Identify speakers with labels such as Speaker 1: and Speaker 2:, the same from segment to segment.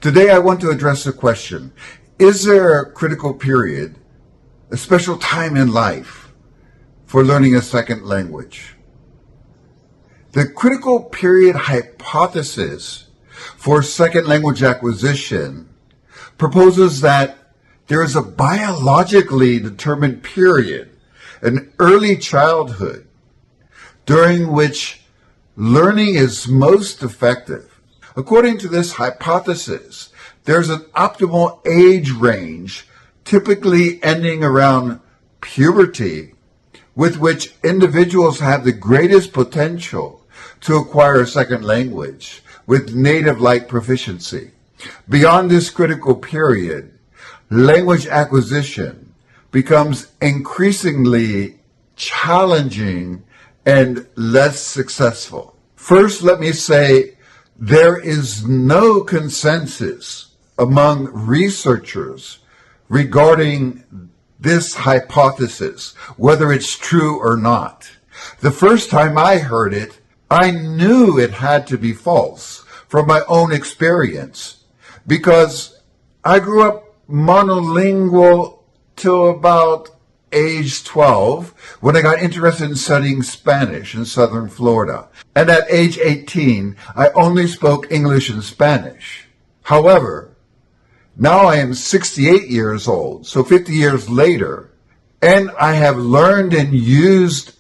Speaker 1: Today I want to address the question, is there a critical period, a special time in life for learning a second language? The critical period hypothesis for second language acquisition proposes that there is a biologically determined period, an early childhood, during which learning is most effective. According to this hypothesis, there's an optimal age range, typically ending around puberty, with which individuals have the greatest potential to acquire a second language with native-like proficiency. Beyond this critical period, language acquisition becomes increasingly challenging and less successful. First, let me say there is no consensus among researchers regarding this hypothesis, whether it's true or not. The first time I heard it, I knew it had to be false from my own experience, because I grew up monolingual till about age 12 when I got interested in studying Spanish in southern Florida. And at age 18, I only spoke English and Spanish. However, now I am 68 years old, so 50 years later, and I have learned and used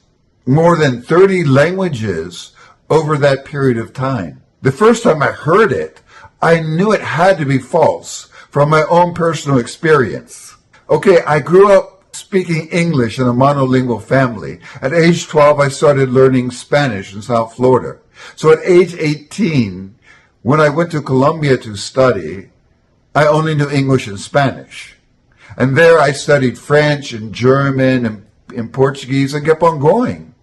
Speaker 1: more than 30 languages over that period of time. The first time I heard it, I knew it had to be false from my own personal experience. Okay, I grew up speaking English in a monolingual family. At age 12, I started learning Spanish in South Florida. So at age 18, when I went to Colombia to study, I only knew English and Spanish. And there I studied French and German and Portuguese and kept on going.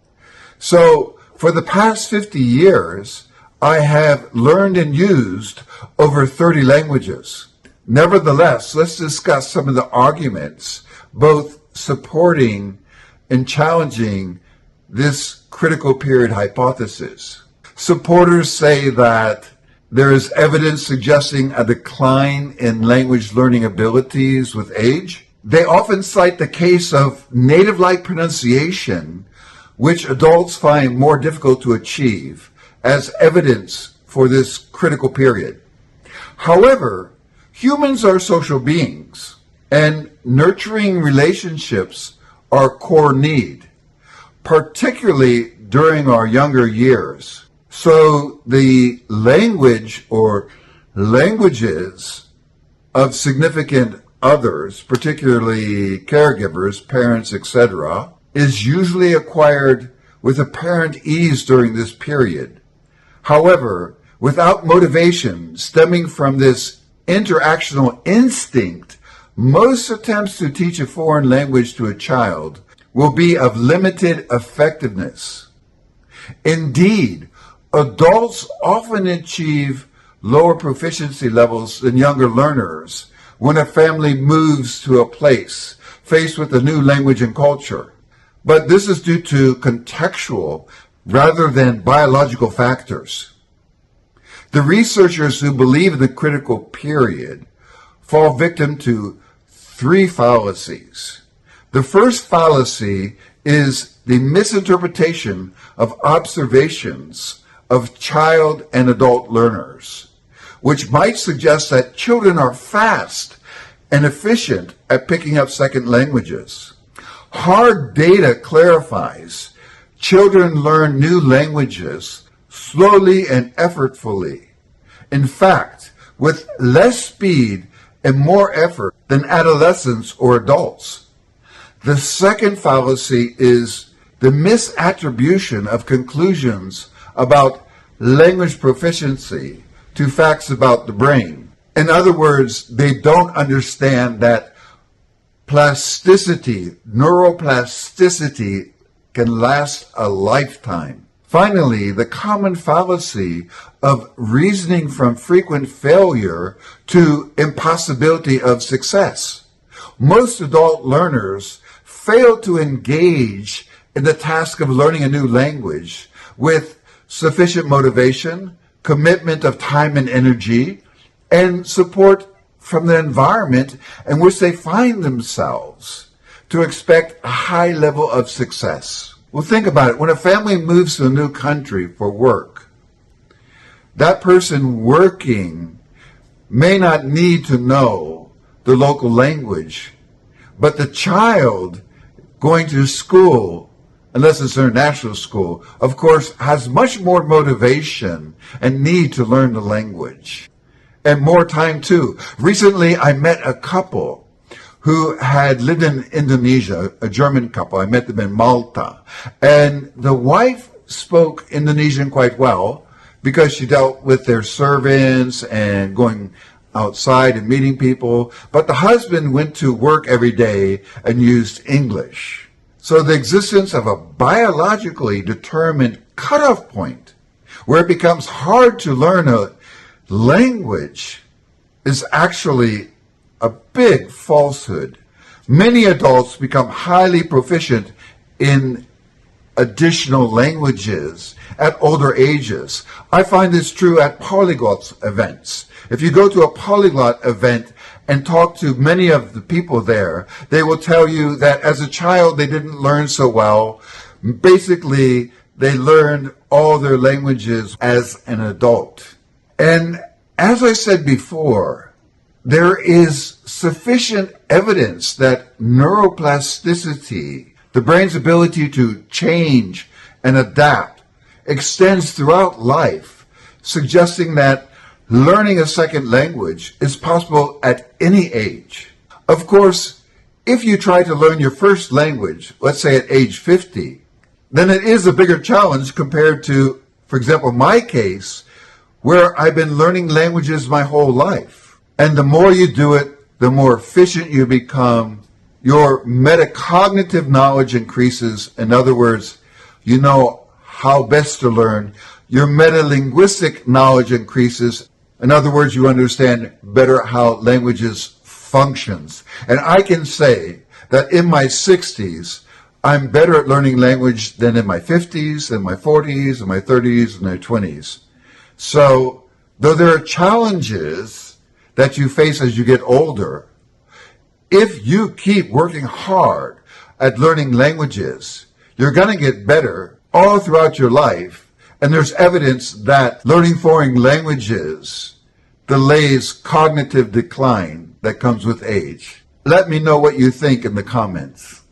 Speaker 1: So for the past 50 years, I have learned and used over 30 languages. Nevertheless, let's discuss some of the arguments, both supporting and challenging this critical period hypothesis. Supporters say that there is evidence suggesting a decline in language learning abilities with age. They often cite the case of native-like pronunciation, which adults find more difficult to achieve, as evidence for this critical period. However, humans are social beings, and nurturing relationships are a core need, particularly during our younger years. So the language or languages of significant others, particularly caregivers, parents, etc., is usually acquired with apparent ease during this period. However, without motivation stemming from this interactional instinct, most attempts to teach a foreign language to a child will be of limited effectiveness. Indeed, adults often achieve lower proficiency levels than younger learners when a family moves to a place faced with a new language and culture. But this is due to contextual rather than biological factors. The researchers who believe in the critical period fall victim to three fallacies. The first fallacy is the misinterpretation of observations of child and adult learners, which might suggest that children are fast and efficient at picking up second languages. Hard data clarifies children learn new languages slowly and effortfully. In fact, with less speed and more effort than adolescents or adults. The second fallacy is the misattribution of conclusions about language proficiency to facts about the brain. In other words, they don't understand that plasticity, neuroplasticity, can last a lifetime. Finally, the common fallacy of reasoning from frequent failure to impossibility of success. Most adult learners fail to engage in the task of learning a new language with sufficient motivation, commitment of time and energy, and support from the environment in which they find themselves to expect a high level of success. Well, think about it. When a family moves to a new country for work, that person working may not need to know the local language, but the child going to school, unless it's an international school, of course, has much more motivation and need to learn the language. And more time too. Recently, I met a couple who had lived in Indonesia, a German couple. I met them in Malta. And the wife spoke Indonesian quite well because she dealt with their servants and going outside and meeting people. But the husband went to work every day and used English. So the existence of a biologically determined cutoff point where it becomes hard to learn a language is actually a big falsehood. Many adults become highly proficient in additional languages at older ages. I find this true at polyglot events. If you go to a polyglot event and talk to many of the people there, they will tell you that as a child they didn't learn so well. Basically, they learned all their languages as an adult. And as I said before, there is sufficient evidence that neuroplasticity, the brain's ability to change and adapt, extends throughout life, suggesting that learning a second language is possible at any age. Of course, if you try to learn your first language, let's say at age 50, then it is a bigger challenge compared to, for example, my case, where I've been learning languages my whole life. And the more you do it, the more efficient you become. Your metacognitive knowledge increases. In other words, you know how best to learn. Your metalinguistic knowledge increases. In other words, you understand better how languages functions. And I can say that in my 60s, I'm better at learning language than in my 50s, and my 40s, and my 30s, and my 20s. So, though there are challenges that you face as you get older, if you keep working hard at learning languages, you're going to get better all throughout your life. And there's evidence that learning foreign languages delays cognitive decline that comes with age. Let me know what you think in the comments.